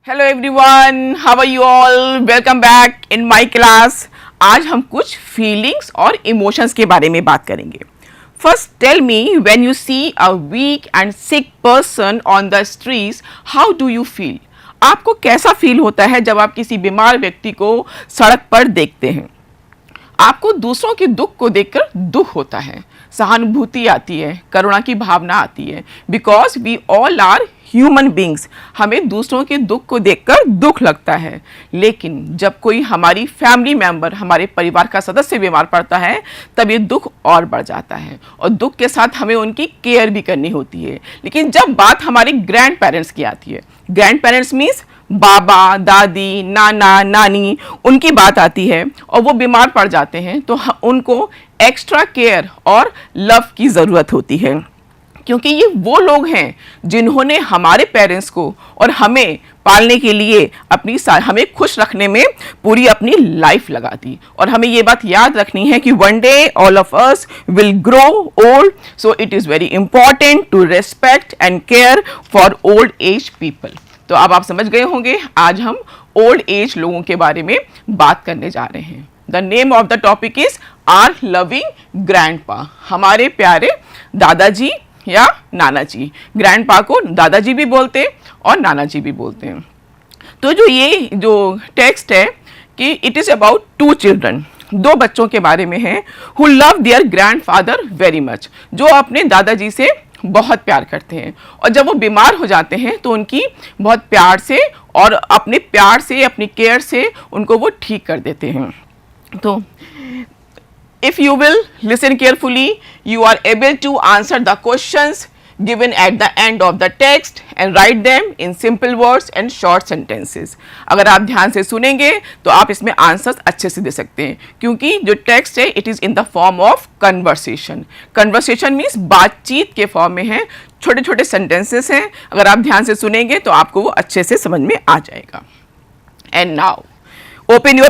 Hello everyone, how are you all? Welcome back in my class. आज हम कुछ feelings और इमोशंस के बारे में बात करेंगे। First tell me, when you see a weak and sick person on the streets, how do you feel? आपको कैसा फील होता है जब आप किसी बीमार व्यक्ति को सड़क पर देखते हैं? आपको दूसरों के दुख को देखकर दुख होता है, सहानुभूति आती है, करुणा की भावना आती है। Because we all are human beings, हमें दूसरों के दुख को देखकर दुख लगता है। लेकिन जब कोई हमारी फैमिली मेंबर, हमारे परिवार का सदस्य बीमार पड़ता है, तब ये दुख और बढ़ जाता है और दुख के साथ हमें उनकी केयर भी करनी होती है। लेकिन जब बात हमारे ग्रैंड पेरेंट्स की आती है, ग्रैंड पेरेंट्स मीन्स बाबा दादी नाना नानी, उनकी बात आती है और वो बीमार पड़ जाते हैं, तो उनको एक्स्ट्रा केयर और लव की ज़रूरत होती है। क्योंकि ये वो लोग हैं जिन्होंने हमारे पेरेंट्स को और हमें पालने के लिए हमें खुश रखने में पूरी अपनी लाइफ लगा दी। और हमें ये बात याद रखनी है कि one day all of us will grow old, so it is very important to respect and care for old age people. तो अब आप समझ गए होंगे, आज हम ओल्ड एज लोगों के बारे में बात करने जा रहे हैं। The name of the topic is our loving grandpa, हमारे प्यारे दादाजी या नाना जी। ग्रैंडपा को दादाजी भी बोलते हैं और नाना जी भी बोलते हैं। तो ये जो टेक्स्ट है कि it is about two children, दो बच्चों के बारे में है, who love their grandfather very much, जो अपने दादाजी से बहुत प्यार करते हैं और जब वो बीमार हो जाते हैं तो उनकी बहुत प्यार से और अपने प्यार से, अपनी केयर से उनको वो ठीक कर देते हैं। तो if you will listen carefully, you are able to answer the questions given at the end of the text and write them in simple words and short sentences. अगर आप ध्यान से सुनेंगे तो आप इसमें आंसर्स अच्छे से दे सकते हैं, क्योंकि जो टेक्स्ट है it is in the form of conversation. Conversation means बातचीत के फॉर्म में है, छोटे छोटे सेंटेंसेस हैं। अगर आप ध्यान से सुनेंगे तो आपको वो अच्छे से समझ में आ जाएगा। And now open your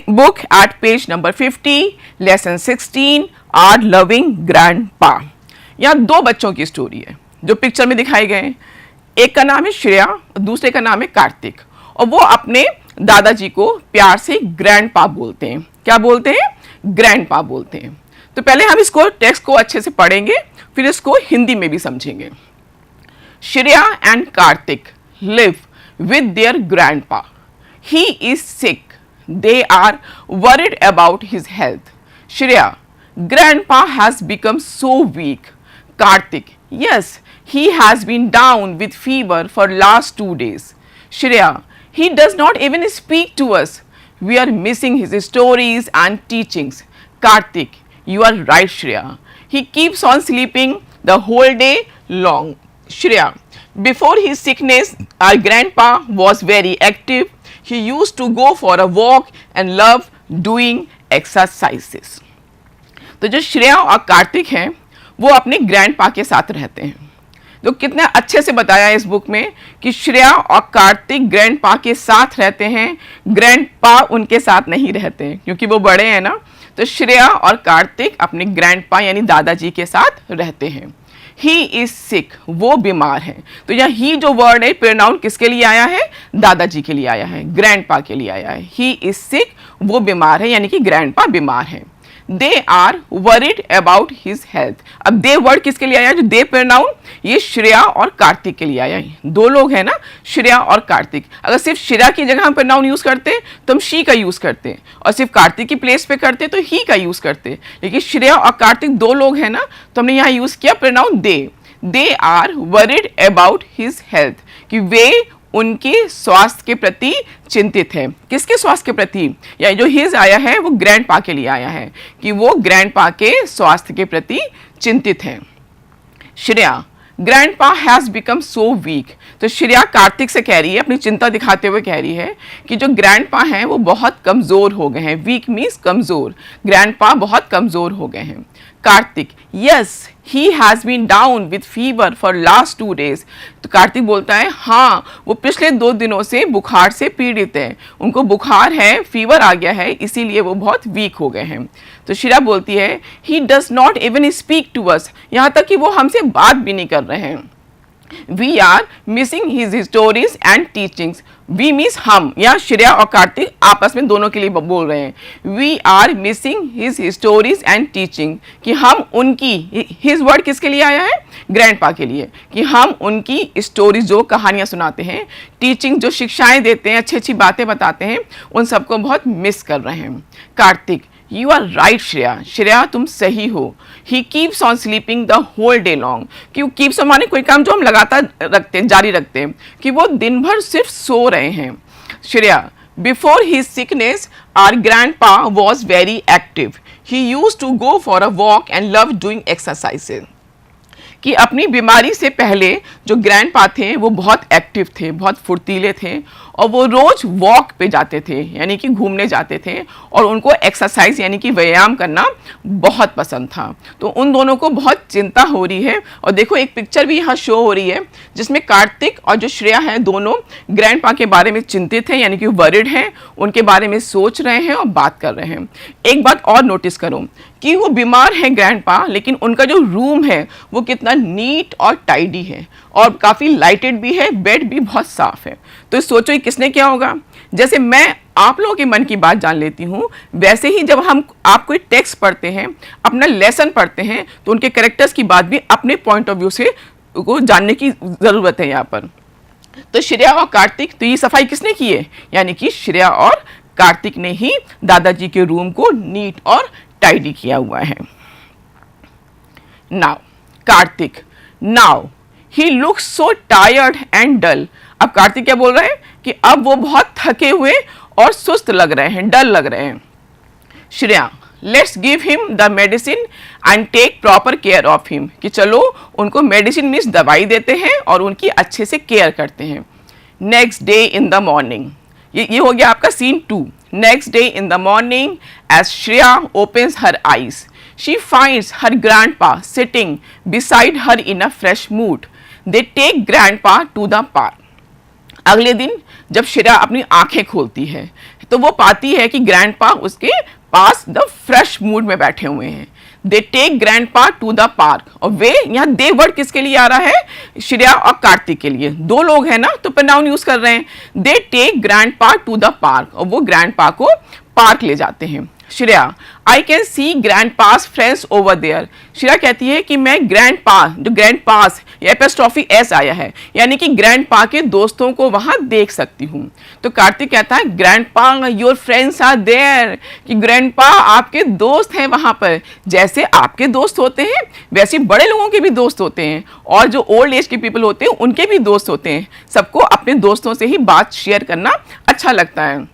book at page number 50, lesson 16, are loving grandpa। यहाँ दो बच्चों की स्टोरी है जो पिक्चर में दिखाए गए हैं। एक का नाम है श्रेया और दूसरे का नाम है कार्तिक, और वो अपने दादाजी को प्यार से ग्रैंडपा बोलते हैं। क्या बोलते हैं? ग्रैंडपा बोलते हैं। तो पहले हम इसको टेक्स्ट को अच्छे से पढ़ेंगे, फिर इसको हिंदी में भी समझेंगे। Shreya and Kartik live with their grandpa. He is sick. They are worried about his health. Shreya, grandpa has become so weak. Karthik, yes, he has been down with fever for last 2 days. Shreya, he does not even speak to us. We are missing his stories and teachings. Karthik, you are right, Shreya. He keeps on sleeping the whole day long. Shreya, before his sickness, our grandpa was very active. He used to go for a walk and love doing exercises. तो जो श्रेया और कार्तिक हैं वो अपने grandpa के साथ रहते हैं। तो कितने अच्छे से बताया है इस बुक में कि श्रेया और कार्तिक ग्रैंडपा के साथ रहते हैं, ग्रैंडपा उनके साथ नहीं रहते हैं क्योंकि वो बड़े हैं ना। तो श्रेया और कार्तिक अपने ग्रैंडपा यानी दादाजी के साथ रहते हैं। ही इज सिक, वो बीमार है। तो यहाँ ही जो वर्ड है प्रोनाउन किसके लिए आया है? दादाजी के लिए आया है, ग्रैंडपा के लिए आया है। ही इज सिक, वो बीमार है, यानी कि ग्रैंडपा बीमार है। They are worried about his health. अब दे वर्ड किसके लिए आया? जो दे प्रोनाउन ये श्रेया और कार्तिक के लिए आया है। दो लोग हैं ना, श्रेया और कार्तिक। अगर सिर्फ श्रेया की जगह हम प्रोनाउन यूज करते तो हम शी का यूज करते हैं, और सिर्फ कार्तिक की प्लेस पे करते तो ही का यूज करते। लेकिन श्रेया और कार्तिक दो लोग हैं ना, तो हमने यहाँ यूज किया pronoun they. They are worried about his health, कि वे उनके स्वास्थ्य के प्रति चिंतित है। किसके स्वास्थ्य के प्रति? या जो हिज आया है वो ग्रैंडपा के लिए आया है, कि वो ग्रैंडपा के स्वास्थ्य के प्रति चिंतित हैं। Shreya, grandpa has become so weak. तो श्रेया कार्तिक से कह रही है, अपनी चिंता दिखाते हुए कह रही है कि जो ग्रैंडपा हैं वो बहुत कमज़ोर हो गए हैं। वीक मीन्स कमज़ोर, ग्रैंडपा बहुत कमज़ोर हो गए हैं। Kartik, yes he has been down with fever for last 2 days। तो कार्तिक बोलता है हाँ, वो पिछले 2 दिनों से बुखार से पीड़ित हैं, उनको बुखार है, फीवर आ गया है, इसीलिए वो बहुत वीक हो गए हैं। तो श्रेया बोलती है he does not even speak to us, यहाँ तक कि वो हमसे बात भी नहीं कर रहे हैं। We are missing his stories and teachings, we means हम, या श्रेया और कार्तिक आपस में दोनों के लिए बोल रहे हैं। We are missing his stories and teaching, कि हम उनकी, हिज वर्ड किसके लिए आया है, ग्रैंडपा के लिए, कि हम उनकी स्टोरीज जो कहानियां सुनाते हैं, टीचिंग जो शिक्षाएं देते हैं, अच्छी अच्छी बातें बताते हैं, उन सबको बहुत मिस कर रहे हैं। Kartik, you are right Shreya, Shreya तुम सही हो। He keeps on sleeping the whole day long, कि कीप्स ऑन माने कोई काम जो हम लगातार रखते हैं, जारी रखते हैं, कि वो दिन भर सिर्फ सो रहे हैं। Shreya, before his sickness our grandpa was very active, he used to go for a walk and love doing exercises, कि अपनी बीमारी से पहले जो ग्रैंडपा थे वो बहुत एक्टिव थे, बहुत फुर्तीले थे, और वो रोज वॉक पे जाते थे, यानी कि घूमने जाते थे, और उनको एक्सरसाइज यानी कि व्यायाम करना बहुत पसंद था। तो उन दोनों को बहुत चिंता हो रही है, और देखो एक पिक्चर भी यहाँ शो हो रही है जिसमें कार्तिक और जो श्रेया है दोनों ग्रैंडपा के बारे में चिंतित हैं, यानी कि वरिड हैं, उनके बारे में सोच रहे हैं और बात कर रहे हैं। एक बात और नोटिस करो कि वो बीमार है ग्रैंडपा, लेकिन उनका जो रूम है वो कितना नीट और टाइडी है, और काफ़ी लाइटेड भी है, बेड भी बहुत साफ है। तो सोचो किसने क्या होगा। जैसे मैं आप लोगों के मन की बात जान लेती हूँ, वैसे ही जब हम आप कोई टेक्स्ट पढ़ते हैं, अपना लेसन पढ़ते हैं, तो उनके कैरेक्टर्स की बात भी अपने पॉइंट ऑफ व्यू से को जानने की ज़रूरत है यहाँ पर। तो श्रेया और कार्तिक, तो ये सफाई किसने की है, यानी कि श्रेया और कार्तिक ने ही दादाजी के रूम को नीट और टाइडी किया हुआ है। Now Kartik, now he looks so tired and dull. अब कार्तिक क्या बोल रहे हैं कि अब वो बहुत थके हुए और सुस्त लग रहे हैं, डल लग रहे हैं। Shreya, let's give him the medicine and take proper care of him, कि चलो उनको मेडिसिन मीन्स दवाई देते हैं और उनकी अच्छे से केयर करते हैं। Next day in the morning, ये हो गया आपका scene 2। Next day in the morning as Shreya opens her eyes, she finds her grandpa sitting beside her in a fresh mood. They take grandpa to the park. अगले दिन जब श्रेया अपनी आंखें खोलती है तो वो पाती है कि ग्रैंडपा उसके पास द फ्रेश मूड में बैठे हुए हैं। They take grandpa to the park, और वे, यहाँ दे वर्ड किसके लिए आ रहा है, श्रेया और कार्तिक के लिए, दो लोग हैं ना, तो प्रोनाउन यूज कर रहे हैं। They take grandpa to the park, और वो ग्रैंडपा को पार्क ले जाते हैं। Shreya, I can see grandpa's friends over there. Shreya कहती है कि मैं ग्रैंड पा, जो ग्रैंड पास एपोस्ट्रोफी एस आया है, यानी कि ग्रैंड पा के दोस्तों को वहां देख सकती हूँ। तो कार्तिक कहता है ग्रैंड पा योर फ्रेंड्स आर देयर, कि ग्रैंड पा आपके दोस्त हैं वहां पर। जैसे आपके दोस्त होते हैं वैसे बड़े लोगों के भी दोस्त होते हैं, और जो ओल्ड एज के पीपल होते हैं उनके भी दोस्त होते हैं। सबको अपने दोस्तों से ही बात शेयर करना अच्छा लगता है।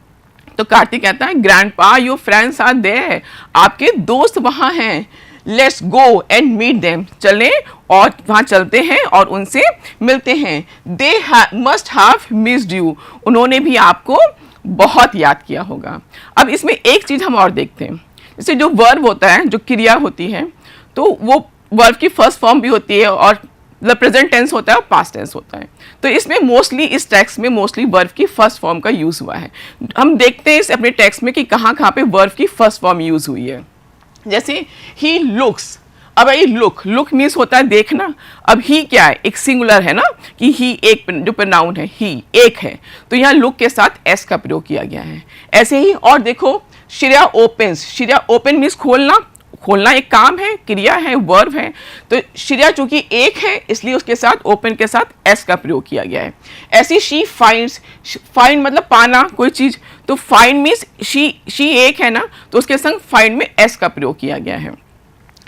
तो कार्तिक कहता है grandpa your friends are there, आपके दोस्त वहां हैं। Let's go and meet them, चलें और वहां चलते हैं और उनसे मिलते हैं। They must have missed you, उन्होंने भी आपको बहुत याद किया होगा। अब इसमें एक चीज हम और देखते हैं, जैसे जो वर्ब होता है, जो क्रिया होती है, तो वो वर्ब की फर्स्ट फॉर्म भी होती है और प्रेजेंट टेंस होता है और पास्ट टेंस होता है। तो इसमें मोस्टली, इस टेक्स्ट में मोस्टली वर्ब की फर्स्ट फॉर्म का यूज हुआ है। हम देखते हैं इस अपने टेक्स्ट में कि कहाँ कहाँ पे वर्ब की फर्स्ट फॉर्म यूज हुई है। जैसे ही लुक्स, अब ये लुक मीन्स होता है देखना। अब ही क्या है, एक सिंगुलर है ना, कि ही एक जो प्रोनाउन है, ही एक है, तो यहाँ लुक के साथ एस का प्रयोग किया गया है। ऐसे ही और देखो, Shreya opens, Shreya open means खोलना, खोलना एक काम है, क्रिया है, वर्ब है। तो श्रेया चूंकि एक है इसलिए उसके साथ ओपन के साथ एस का प्रयोग किया गया है। ऐसी शी फाइंड्स, फाइंड मतलब पाना कोई चीज, तो फाइंड मीन्स शी एक है ना, तो उसके संग फाइंड में एस का प्रयोग किया गया है।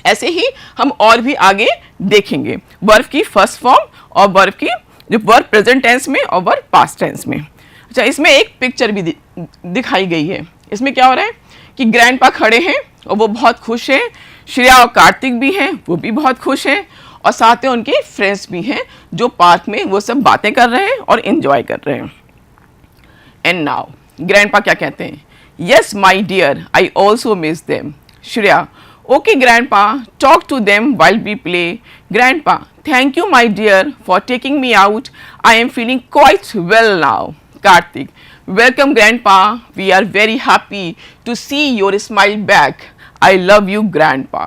ऐसे ही हम और भी आगे देखेंगे वर्ब की फर्स्ट फॉर्म और वर्ब की जो वर्ब प्रेजेंट टेंस में और वर्ब पास्ट टेंस में। अच्छा, इसमें एक पिक्चर भी दिखाई गई है। इसमें क्या हो रहा है कि ग्रैंडपा खड़े हैं और वो बहुत खुश हैं, श्रेया और कार्तिक भी हैं, वो भी बहुत खुश हैं, और साथ में उनके फ्रेंड्स भी हैं जो पार्क में वो सब बातें कर रहे हैं और एंजॉय कर रहे हैं। एंड नाउ ग्रैंडपा क्या कहते हैं, yes my dear I also miss them. Shreya, okay grandpa, talk to them while we play. Grandpa, thank you my dear for taking me out, I am feeling quite well now. Kartik, welcome grandpa, we are very happy to see your smile back, I love you grandpa।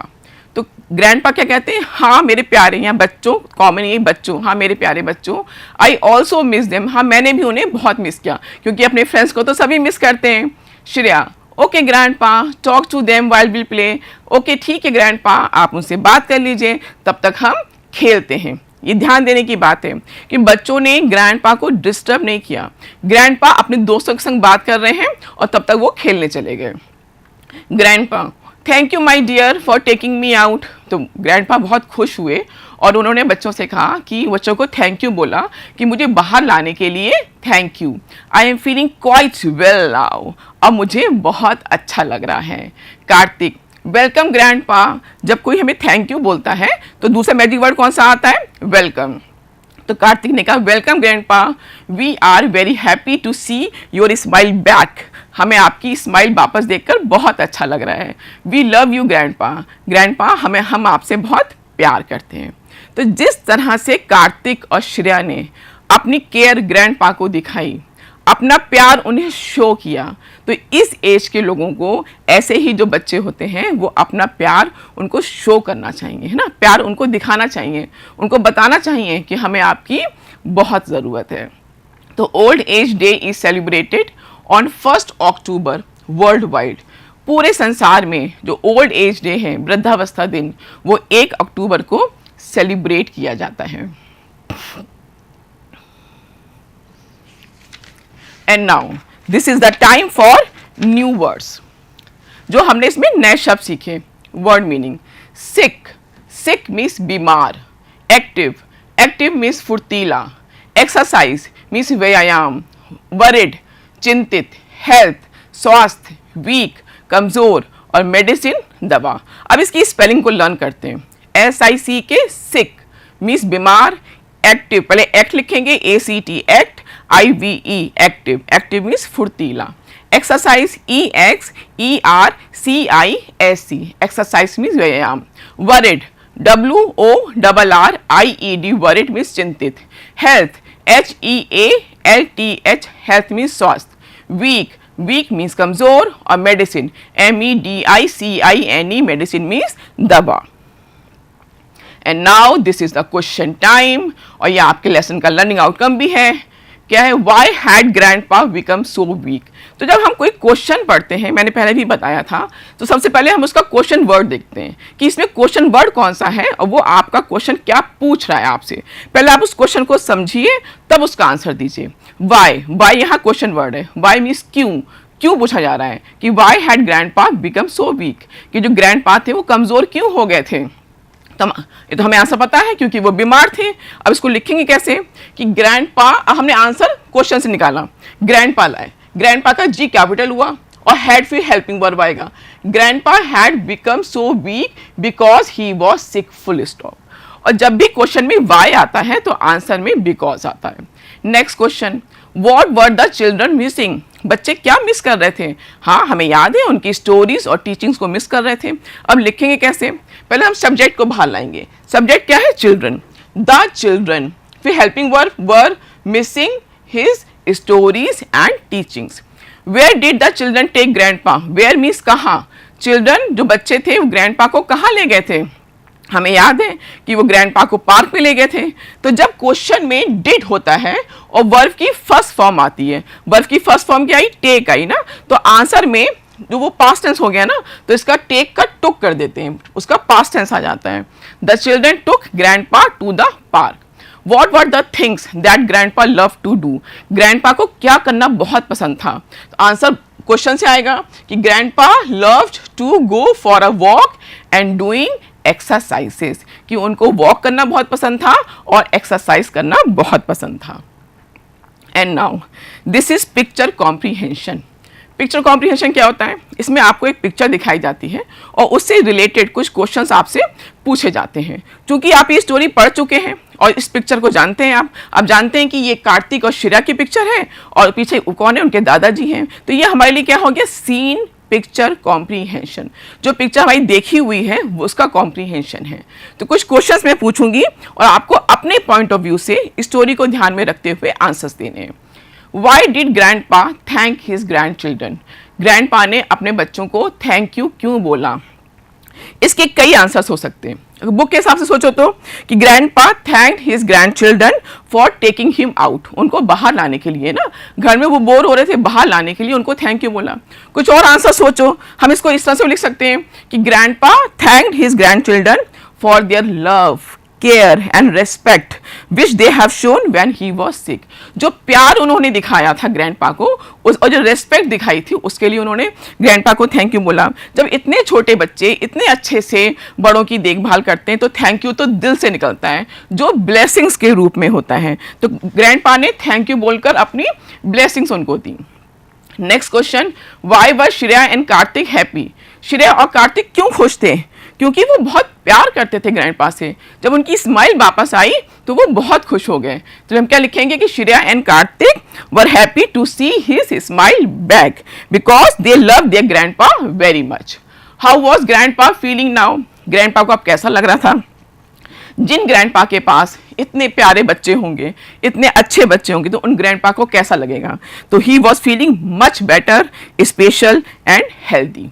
तो grandpa क्या कहते हैं, हाँ मेरे प्यारे, यहाँ बच्चों common यही बच्चों, हाँ मेरे प्यारे बच्चों, आई ऑल्सो मिस देम, हाँ मैंने भी उन्हें बहुत मिस किया, क्योंकि अपने फ्रेंड्स को तो सभी मिस करते हैं। Shreya, okay grandpa, talk to them while we play, okay ठीक है ग्रैंडपा, आप उनसे बात कर लीजिए, तब तक हम खेलते हैं। ये ध्यान देने की बात है कि बच्चों ने ग्रैंडपा को डिस्टर्ब नहीं किया, ग्रैंडपा अपने दोस्तों के संग बात कर रहे हैं और तब तक वो खेलने चले गए। Grandpa, thank you my dear for taking me out, तो ग्रैंडपा बहुत खुश हुए और उन्होंने बच्चों से कहा कि बच्चों को थैंक यू बोला कि मुझे बाहर लाने के लिए thank you, I am feeling quite well now, अब मुझे बहुत अच्छा लग रहा है। कार्तिक, वेलकम ग्रैंडपा, जब कोई हमें थैंक यू बोलता है तो दूसरा मैजिक वर्ड कौन सा आता है, वेलकम। तो कार्तिक ने कहा welcome grandpa, we are very happy to see your smile back, हमें आपकी स्माइल वापस देखकर बहुत अच्छा लग रहा है। We love you grandpa, grandpa हम आपसे बहुत प्यार करते हैं। तो जिस तरह से कार्तिक और श्रेया ने अपनी केयर ग्रैंडपा को दिखाई, अपना प्यार उन्हें शो किया, तो इस एज के लोगों को, ऐसे ही जो बच्चे होते हैं, वो अपना प्यार उनको शो करना चाहिए, है ना, प्यार उनको दिखाना चाहिए, उनको बताना चाहिए कि हमें आपकी बहुत ज़रूरत है। तो old age day is celebrated on 1 October world wide, पूरे संसार में जो ओल्ड एज डे है, वृद्धावस्था दिन, वो 1 अक्टूबर को सेलिब्रेट किया जाता है। And now this is the time for new words, जो हमने इसमें नए शब्द सीखे। वर्ड मीनिंग, सिक, सिक मीन्स बीमार, एक्टिव, एक्टिव मीन्स फुर्तीला, एक्सरसाइज मीन्स व्यायाम, वरिड चिंतित, हेल्थ स्वास्थ्य, वीक कमजोर, और मेडिसिन दवा। अब इसकी स्पेलिंग को लर्न करते हैं। SICK सिक मीन्स बीमार, एक्टिव पहले एक्ट लिखेंगे ACT act, IVE active, active means फुर्तीला, एक्सरसाइज EXERCISE एक्सरसाइज मीन्स व्यायाम, वरिड WORRIED वरिड मीन्स चिंतित, हेल्थ HEALTH हेल्थ मीन्स स्वास्थ्य, वीक वीक मीन्स कमजोर, और मेडिसिन MEDICINE मेडिसिन मीन्स दवा। And now this is the question time, और ये आपके लेसन का लर्निंग आउटकम भी है। क्या है, why had grandpa become so weak. तो जब हम कोई क्वेश्चन पढ़ते हैं, मैंने पहले भी बताया था, तो सबसे पहले हम उसका क्वेश्चन वर्ड देखते हैं कि इसमें क्वेश्चन वर्ड कौन सा है और वो आपका क्वेश्चन क्या पूछ रहा है आपसे। पहले आप उस क्वेश्चन को समझिए, तब उसका आंसर दीजिए। वाई, वाई यहाँ क्वेश्चन वर्ड है, वाई मीन्स क्यों, क्यों पूछा जा रहा है कि why had grandpa become so weak, कि जो ग्रैंडपा थे वो कमजोर क्यों हो गए थे। तो ये तो हमें आंसर पता है, क्योंकि वो बीमार थे। अब इसको लिखेंगे कैसे कि ग्रैंडपा, हमने आंसर क्वेश्चन से निकाला, ग्रैंडपा लाए, ग्रैंडपा का G कैपिटल हुआ और हैड फिर हेल्पिंग वर्ब आएगा। Grandpa had become so week because he was sick, full stop. और जब भी क्वेश्चन में वाई आता है तो आंसर में बिकॉज आता है। Next question, what were the children missing, बच्चे क्या मिस कर रहे थे। हाँ, हमें याद है उनकी स्टोरीज और टीचिंग्स को मिस कर रहे थे। अब लिखेंगे कैसे, पहले हम सब्जेक्ट को बाहर लाएंगे। सब्जेक्ट क्या है, चिल्ड्रन, द चिल्ड्रन, फिर helping verb were missing his stories and teachings. Where did the children take grandpa, where means कहाँ, चिल्ड्रन जो बच्चे थे वो ग्रैंडपा को कहाँ ले गए थे। हमें याद है कि वो ग्रैंडपा को पार्क में ले गए थे। तो जब क्वेश्चन में डिड होता है और वर्ब की फर्स्ट फॉर्म आती है, वर्ब की फर्स्ट फॉर्म क्या आई, टेक आई ना, तो आंसर में जो वो पास्ट टेंस हो गया ना, तो इसका टेक का टुक कर देते हैं, उसका पास्ट टेंस आ जाता है। The children took grandpa to the park. What were the things that grandpa loved to do? Grandpa को क्या करना बहुत पसंद था। तो आंसर क्वेश्चन से आएगा कि grandpa loved to go for a walk and doing exercises, कि उनको वॉक करना बहुत पसंद था और एक्सरसाइज करना बहुत पसंद था। And now this is picture comprehension. Picture comprehension क्या होता है, इसमें आपको एक पिक्चर दिखाई जाती है और उससे रिलेटेड कुछ क्वेश्चंस आपसे पूछे जाते हैं। क्योंकि आप ये स्टोरी पढ़ चुके हैं और इस पिक्चर को जानते हैं, आप जानते हैं कि ये कार्तिक और श्रेया की पिक्चर है और पीछे कौन है, उनके दादाजी हैं। तो ये हमारे लिए क्या हो गया, सीन पिक्चर कॉम्प्रीहेंशन। जो पिक्चर हमारी देखी हुई है वो उसका कॉम्प्रीहेंशन है। तो कुछ क्वेश्चंस मैं पूछूंगी और आपको अपने पॉइंट ऑफ व्यू से स्टोरी को ध्यान में रखते हुए आंसर्स देने हैं। Why did grandpa thank his grandchildren? Grandpa ने अपने बच्चों को थैंक यू क्यों बोला। इसके कई आंसर्स हो सकते हैं। बुक के हिसाब से सोचो तो कि grandpa thanked his grand children for taking him out, उनको बाहर लाने के लिए ना, घर में वो बोर हो रहे थे, बाहर लाने के लिए उनको थैंक यू बोला। कुछ और आंसर सोचो, हम इसको इस तरह से लिख सकते हैं कि grandpa thanked his grand children for their love, care and respect which they have shown when he was sick. जो प्यार उन्होंने दिखाया था ग्रैंडपा को और जो रेस्पेक्ट दिखाई थी उसके लिए उन्होंने ग्रैंडपा को थैंक यू बोला। जब इतने छोटे बच्चे इतने अच्छे से बड़ों की देखभाल करते हैं तो थैंक यू तो दिल से निकलता है, जो ब्लेसिंग्स के रूप में होता है। तो ग्रैंडपा ने थैंक यू बोलकर अपनी ब्लेसिंग्स उनको दी। Next question, why were Shreya and Kartik happy? Shreya और कार्तिक क्यों खुश थे? क्योंकि वो बहुत प्यार करते थे ग्रैंडपा से। जब उनकी स्माइल वापस आई तो वो बहुत खुश हो गए। तो हम क्या लिखेंगे कि Shreya and Kartik were happy to see his smile back because they love their grandpa very much. How was grandpa feeling now? Grandpa को अब कैसा लग रहा था? जिन ग्रैंडपा के पास इतने प्यारे बच्चे होंगे, इतने अच्छे बच्चे होंगे, तो उन ग्रैंडपा को कैसा लगेगा? तो he was feeling much better, special and healthy.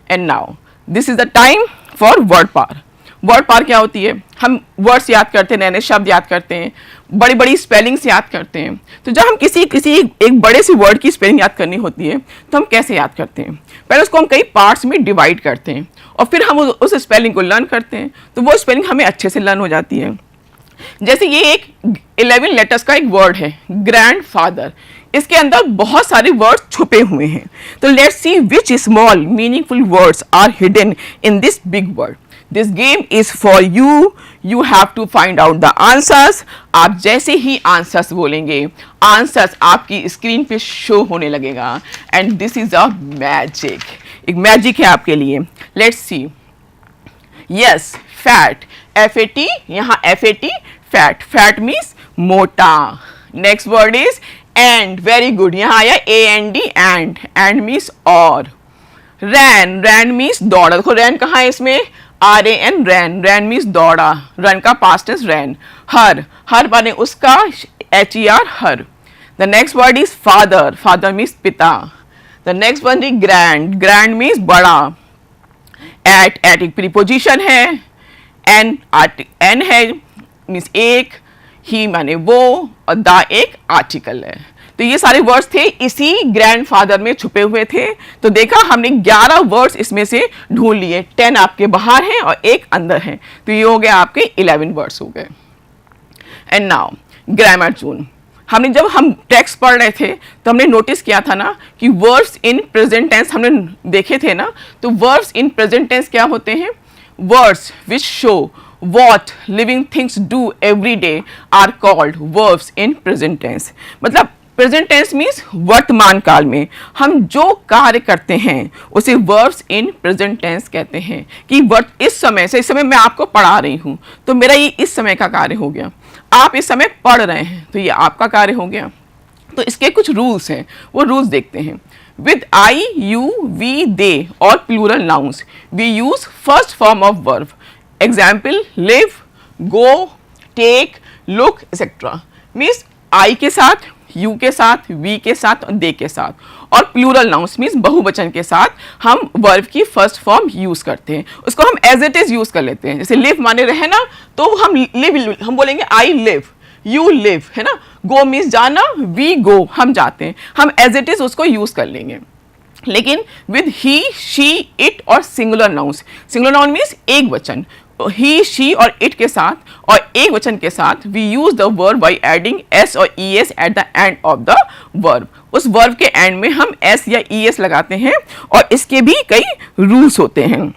And now this is the time for word power. Word power क्या होती है? हम वर्ड्स याद करते हैं, नए नए शब्द याद करते हैं, बड़ी बड़ी स्पेलिंग्स याद करते हैं। तो जब हम किसी एक बड़े से वर्ड की स्पेलिंग याद करनी होती है तो हम कैसे याद करते हैं? पहले उसको हम कई पार्ट्स में डिवाइड करते हैं और फिर हम उस स्पेलिंग को लर्न करते हैं, तो वो स्पेलिंग हमें अच्छे से लर्न हो जाती है। जैसे ये एक 11 लेटर्स का एक वर्ड है, ग्रैंडफादर। इसके अंदर बहुत सारे वर्ड्स छुपे हुए हैं। तो let's see which small meaningful words are hidden in this big word. This game is for you, you have to find out the answers. आप जैसे ही आंसर्स बोलेंगे, आंसर्स आपकी स्क्रीन पे शो होने लगेगा and this is a magic. एक magic है आपके लिए। Let's see. Yes, fat, FAT, यहाँ FAT, फैट, फैट मीन्स मोटा। Next word is and, very good, यहाँ आया AND, एंड मीन्स और। रैन, रैन मीन्स दौड़ा। देखो रैन कहाँ है इसमें? RAN, रैन, रैन मीन्स दौड़ा, रन का past tense ran. Her, her माने उसका, HER, her. The next word is father, father means पिता। The next word is grand, grand means बड़ा। एट, एट एक प्रीपोजिशन है, एन है मीन्स एक, ही माने वो, और द एक आर्टिकल है। तो ये सारे वर्ड्स थे इसी ग्रैंडफादर में छुपे हुए थे। तो देखा हमने 11 वर्ड्स इसमें से ढूंढ लिए, 10 आपके बाहर हैं और एक अंदर है, तो ये हो गया आपके 11 वर्ड्स हो गए। And now grammar zone. हमने जब हम टेक्स्ट पढ़ रहे थे तो हमने नोटिस किया था ना कि वर्ब्स इन प्रेजेंट टेंस हमने देखे थे ना। तो वर्ब्स इन प्रेजेंट टेंस क्या होते हैं? Words which show what living things do every day are called verbs in present tense। मतलब प्रेजेंट टेंस मीन्स वर्तमान काल में हम जो कार्य करते हैं उसे वर्ब्स इन प्रेजेंट टेंस कहते हैं। कि इस समय से, इस समय मैं आपको पढ़ा रही हूँ तो मेरा ये इस समय का कार्य हो गया। आप इस समय पढ़ रहे हैं तो ये आपका कार्य हो गया। तो इसके कुछ रूल्स हैं, वो रूल्स देखते हैं। With I, you, we, they और plural nouns we use first form of verb। Example, live, go, take, look, etc। Means I के साथ, you के साथ, we के साथ और they के साथ। और प्लूरल नाउंस मीन्स बहुवचन के साथ हम वर्ब की फर्स्ट फॉर्म यूज करते हैं। उसको हम एज इट इज यूज कर लेते हैं। जैसे लिव माने रहना, तो हम लिव, हम बोलेंगे आई लिव, यू लिव, है ना। गो मीन्स जाना, वी गो, हम जाते हैं। हम एज इट इज उसको यूज कर लेंगे। लेकिन विद ही, शी, इट और singular nouns, singular noun means एक वचन, ही, शी और इट के साथ और एक वचन के साथ we use the verb by adding s और es at the end of the verb. उस वर्ब के एंड में हम s या es लगाते हैं और इसके भी कई रूल्स होते हैं।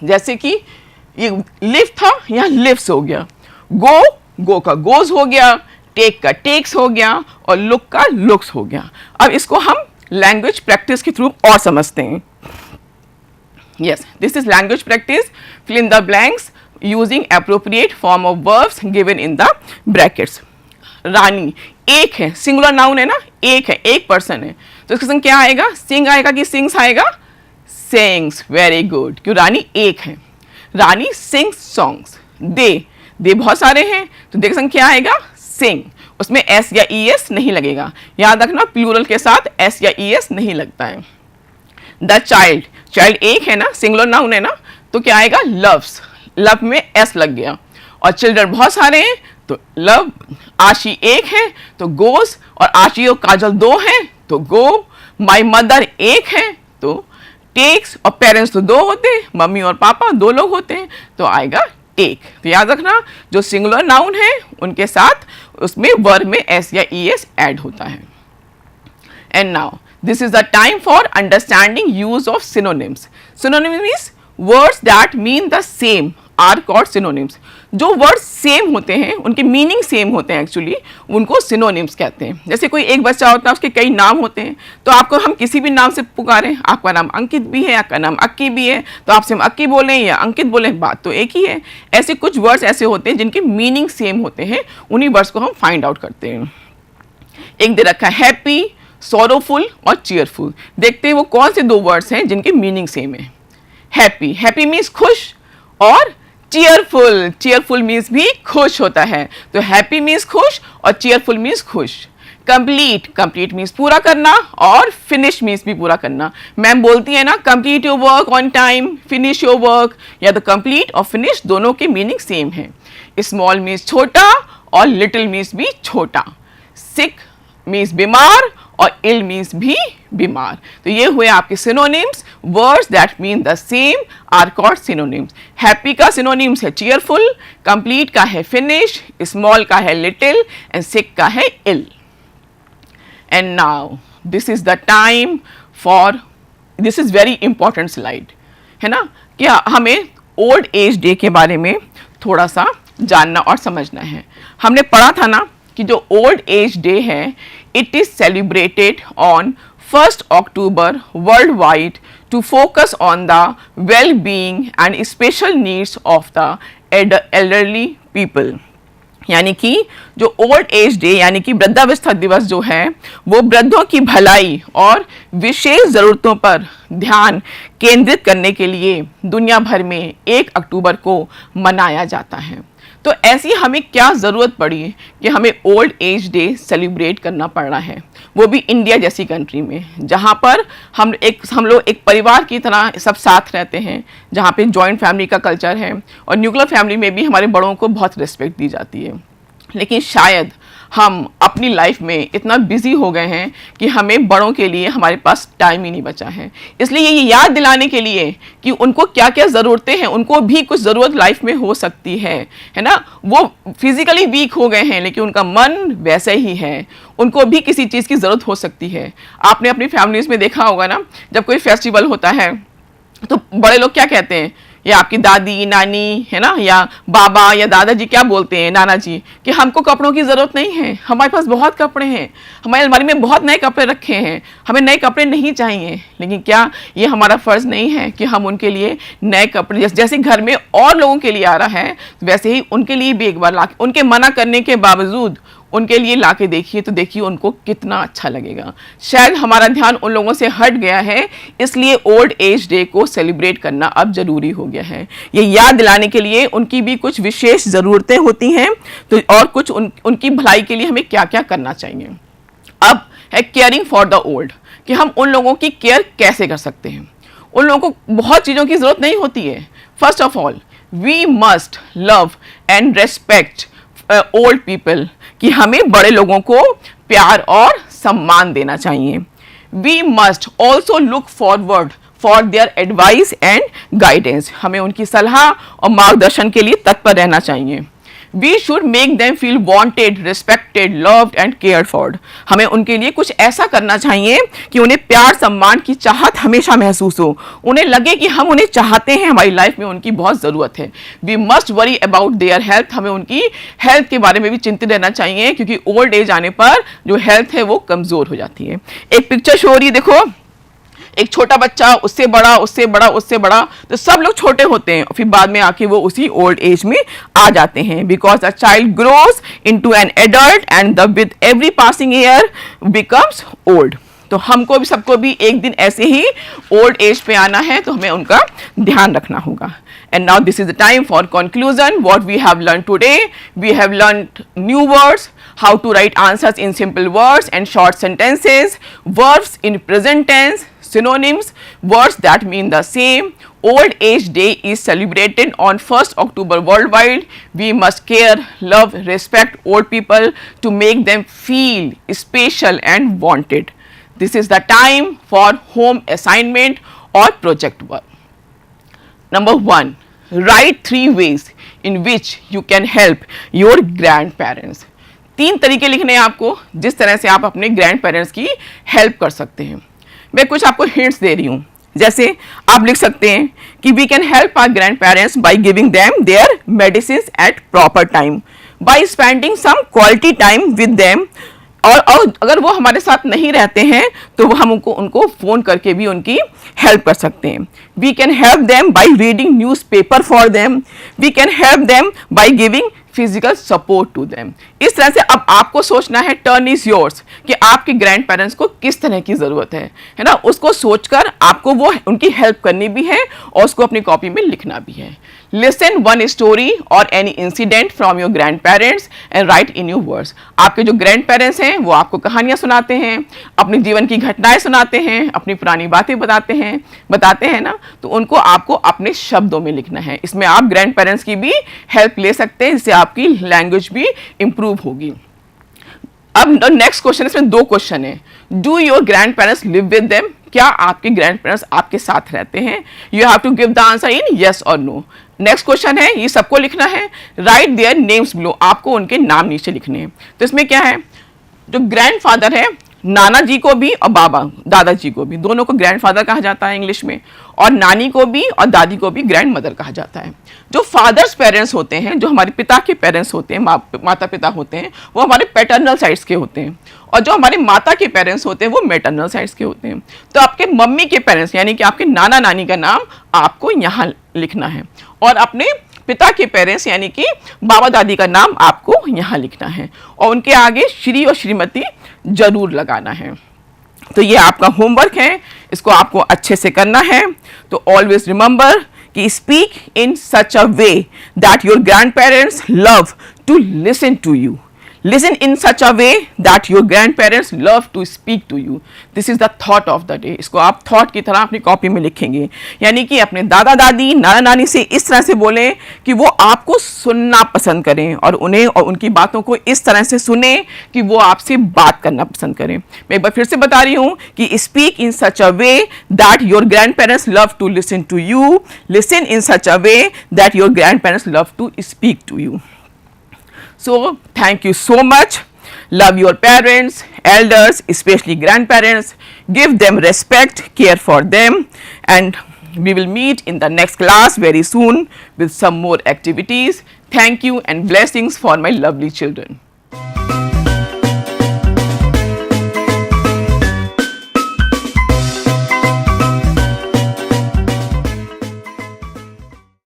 जैसे कि ये लिव था, यहाँ लिव्स हो गया, गो, गो का गोज हो गया, टेक का टेक्स हो गया और लुक का लुक्स हो गया। अब इसको हम लैंग्वेज प्रैक्टिस के थ्रू और समझते हैं। Yes, this is language practice. Fill in the blanks using appropriate form of verbs given in the brackets. रानी एक है, सिंगुलर नाउन है ना, एक है, एक पर्सन है, तो इसका संग क्या आएगा? सिंग आएगा कि सिंग्स आएगा? सिंग्स, वेरी गुड, क्यों रानी एक है। रानी सिंग्स सॉन्ग्स। दे बहुत सारे हैं, तो देख संग क्या आएगा? सिंग। उसमें एस या ई एस नहीं लगेगा, याद रखना प्लूरल के साथ एस या ई एस नहीं लगता है। द चाइल्ड, चाइल्ड एक है ना, सिंगुलर नाउन है ना, तो क्या आएगा, लव्स, लव में एस लग गया। और चिल्ड्रन बहुत सारे हैं तो लव, आशी एक है तो गोस, और आशी और काजल दो हैं तो गो, माई मदर एक है तो टेक्स, और पेरेंट्स तो दो होते हैं, मम्मी और पापा दो लोग होते हैं तो आएगा टेक। तो याद रखना जो सिंगुलर नाउन है उनके साथ उसमें वर्ब में एस या ई एस ऐड होता है। And now this is the time for understanding use of synonyms. Synonyms means words that mean the same are called synonyms. जो वर्ड्स सेम होते हैं, उनके मीनिंग सेम होते हैं एक्चुअली, उनको सिनोनिम्स कहते हैं। जैसे कोई एक बच्चा होता है, उसके कई नाम होते हैं, तो आपको हम किसी भी नाम से पुकारें, आपका नाम अंकित भी है, आपका नाम अक्की भी है, तो आपसे हम अक्की बोलें या अंकित बोलें, बात तो एक ही है। ऐसे कुछ वर्ड्स ऐसे होते हैं जिनके मीनिंग सेम होते हैं, उन्हीं वर्ड्स को हम फाइंड आउट करते हैं। एक दे रखा है हैप्पी, सॉरोफुल और चीयरफुल। देखते हैं वो कौन से दो वर्ड्स हैं जिनके मीनिंग सेम है। हैप्पी, हैप्पी मीन्स खुश, और चीयरफुल, चीयरफुल मीन्स भी खुश होता है, तो हैप्पी मीन्स खुश और चीयरफुल मीन्स खुश। कंप्लीट, कंप्लीट मीन्स पूरा करना, और फिनिश मीन्स भी पूरा करना। मैम बोलती है ना complete your work on time, finish your work, या तो कंप्लीट और फिनिश दोनों के मीनिंग सेम है। स्मॉल मीन्स छोटा और लिटिल मीन्स भी छोटा। सिक मीन्स बीमार और इल मीन्स भी बीमार। तो ये हुए आपके synonyms. Words that mean the same are called synonyms. Happy का सिनोनिम्स है चीयरफुल, कंप्लीट का है फिनिश, स्मॉल का है लिटिल, एंड सिक का है ill. And now this is the time for, this is very important slide, है ना, कि हमें ओल्ड एज डे के बारे में थोड़ा सा जानना और समझना है। हमने पढ़ा था ना कि जो ओल्ड एज डे है, it is celebrated on 1st October worldwide to focus on the well-being and special needs of the elderly people। यानी कि जो ओल्ड एज डे यानी कि वृद्धावस्था दिवस जो है, वो वृद्धों की भलाई और विशेष ज़रूरतों पर ध्यान केंद्रित करने के लिए दुनिया भर में 1 अक्टूबर को मनाया जाता है। तो ऐसी हमें क्या ज़रूरत पड़ी कि हमें ओल्ड एज डे सेलिब्रेट करना पड़ रहा है, वो भी इंडिया जैसी कंट्री में, जहाँ पर हम लोग एक परिवार की तरह सब साथ रहते हैं, जहाँ पे जॉइंट फैमिली का कल्चर है, और न्यूक्लियर फैमिली में भी हमारे बड़ों को बहुत रिस्पेक्ट दी जाती है। लेकिन शायद हम अपनी लाइफ में इतना बिजी हो गए हैं कि हमें बड़ों के लिए हमारे पास टाइम ही नहीं बचा है। इसलिए ये याद दिलाने के लिए कि उनको क्या क्या ज़रूरतें हैं, उनको भी कुछ ज़रूरत लाइफ में हो सकती है ना। वो फिजिकली वीक हो गए हैं लेकिन उनका मन वैसे ही है, उनको भी किसी चीज़ की ज़रूरत हो सकती है। आपने अपनी फैमिलीज़ में देखा होगा ना, जब कोई फेस्टिवल होता है तो बड़े लोग क्या कहते हैं, या आपकी दादी नानी है ना, या बाबा या दादाजी क्या बोलते हैं, नाना जी, कि हमको कपड़ों की ज़रूरत नहीं है, हमारे पास बहुत कपड़े हैं, हमारी अलमारी में बहुत नए कपड़े रखे हैं, हमें नए कपड़े नहीं चाहिए। लेकिन क्या ये हमारा फ़र्ज़ नहीं है कि हम उनके लिए नए कपड़े, जैसे घर में और लोगों के लिए आ रहा है वैसे ही उनके लिए भी एक बार ला, उनके मना करने के बावजूद उनके लिए ला के देखिए, तो देखिए उनको कितना अच्छा लगेगा। शायद हमारा ध्यान उन लोगों से हट गया है, इसलिए ओल्ड एज डे को सेलिब्रेट करना अब ज़रूरी हो गया है। ये याद दिलाने के लिए उनकी भी कुछ विशेष ज़रूरतें होती हैं, तो और कुछ उनकी भलाई के लिए हमें क्या क्या करना चाहिए। अब है केयरिंग फॉर द ओल्ड, कि हम उन लोगों की केयर कैसे कर सकते हैं। उन लोगों को बहुत चीज़ों की ज़रूरत नहीं होती है। First of all we must love and respect old people, कि हमें बड़े लोगों को प्यार और सम्मान देना चाहिए। We must also look forward for their advice and guidance, हमें उनकी सलाह और मार्गदर्शन के लिए तत्पर रहना चाहिए। We should make them feel wanted, respected, loved and cared for, हमें उनके लिए कुछ ऐसा करना चाहिए कि उन्हें प्यार सम्मान की चाहत हमेशा महसूस हो, उन्हें लगे कि हम उन्हें चाहते हैं, हमारी लाइफ में उनकी बहुत ज़रूरत है। We must worry about their health, हमें उनकी हेल्थ के बारे में भी चिंतित रहना चाहिए, क्योंकि ओल्ड एज आने पर जो हेल्थ है वो कमज़ोर हो जाती है। एक पिक्चर शो हो रही है, देखो, एक छोटा बच्चा, उससे बड़ा, उससे बड़ा, उससे बड़ा, तो सब लोग छोटे होते हैं, फिर बाद में आके वो उसी ओल्ड एज में आ जाते हैं। Because a child grows into an adult and with every passing year becomes old. तो हमको भी, सबको भी एक दिन ऐसे ही ओल्ड एज पे आना है, तो हमें उनका ध्यान रखना होगा। And now this is the time for conclusion. What we have learned today, we have learned new words, how to write answers in simple words and short sentences, verbs in present tense, synonyms, words that mean the same, Old Age Day is celebrated on 1st October worldwide. We must care, love, respect old people to make them feel special and wanted. This is the time for home assignment or project work. Number 1. Write 3 ways in which you can help your grandparents. 3 तरीके लिखने हैं आपको जिस तरह से आप अपने grand parents की हेल्प कर सकते हैं. मैं कुछ आपको हिंट्स दे रही हूँ. जैसे आप लिख सकते हैं कि we can help our grandparents by giving them their medicine at proper time, by spending some quality time with them. और अगर वो हमारे साथ नहीं रहते हैं तो हम उनको फ़ोन करके भी उनकी हेल्प कर सकते हैं. We can help them by reading newspaper for them. We can help them by giving physical support to them. इस तरह से अब आपको सोचना है, टर्न इज योर्स, कि आपके ग्रैंड पेरेंट्स को किस तरह की ज़रूरत है ना. उसको सोचकर आपको वो उनकी हेल्प करनी भी है और उसको अपनी कॉपी में लिखना भी है. लिसन वन स्टोरी और any incident from your grand parents and right in your words. आपके जो ग्रैंड पेरेंट्स हैं वो आपको कहानियाँ सुनाते हैं, अपने जीवन की घटनाएं सुनाते हैं, अपनी पुरानी बातें बताते हैं ना, तो उनको आपको अपने शब्दों में लिखना है. इसमें आप ग्रैंड पेरेंट्स की भी हेल्प ले सकते हैं, जिससे आपकी लैंग्वेज भी इम्प्रूव होगी. अब नेक्स्ट क्वेश्चन, इसमें 2 क्वेश्चन है. Do your grandparents live with them? क्या आपके ग्रैंड पेरेंट्स आपके साथ रहते हैं? You have to give the answer in yes और नो. नेक्स्ट क्वेश्चन है, ये सबको लिखना है. Write their names below. आपको उनके नाम नीचे लिखने हैं. तो इसमें क्या है, जो ग्रैंडफादर है, नाना जी को भी और दादाजी को भी, दोनों को ग्रैंडफादर कहा जाता है इंग्लिश में, और नानी को भी और दादी को भी ग्रैंड मदर कहा जाता है. जो फादर्स पेरेंट्स होते हैं, जो हमारे पिता के पेरेंट्स होते हैं, माता पिता होते हैं, वो हमारे पैटर्नल साइड्स के होते हैं, और जो हमारे माता के पेरेंट्स होते हैं वो मैटरनल साइड्स के होते हैं. तो आपके मम्मी के पेरेंट्स यानी कि आपके नाना नानी का नाम आपको यहाँ लिखना है, और अपने पिता के पेरेंट्स यानी कि बाबा दादी का नाम आपको यहाँ लिखना है, और उनके आगे श्री और श्रीमती जरूर लगाना है. तो ये आपका होमवर्क है, इसको आपको अच्छे से करना है. तो ऑलवेज रिमेंबर कि speak in such a way that your grandparents love to listen to you. Listen in such a way that your grandparents love to speak to you. This is the thought of the day. इसको आप thought की तरह अपनी copy में लिखेंगे, यानी कि अपने दादा दादी नाना नानी से इस तरह से बोलें कि वो आपको सुनना पसंद करें और उन्हें और उनकी बातों को इस तरह से सुने कि वो आपसे बात करना पसंद करें. मैं एक बार फिर से बता रही हूँ कि speak in such a way that your grandparents love to listen to you. Listen in such a way that your grandparents love to speak to you. So, thank you so much. Love your parents, elders, especially grandparents. Give them respect, care for them, and we will meet in the next class very soon with some more activities. Thank you and blessings for my lovely children.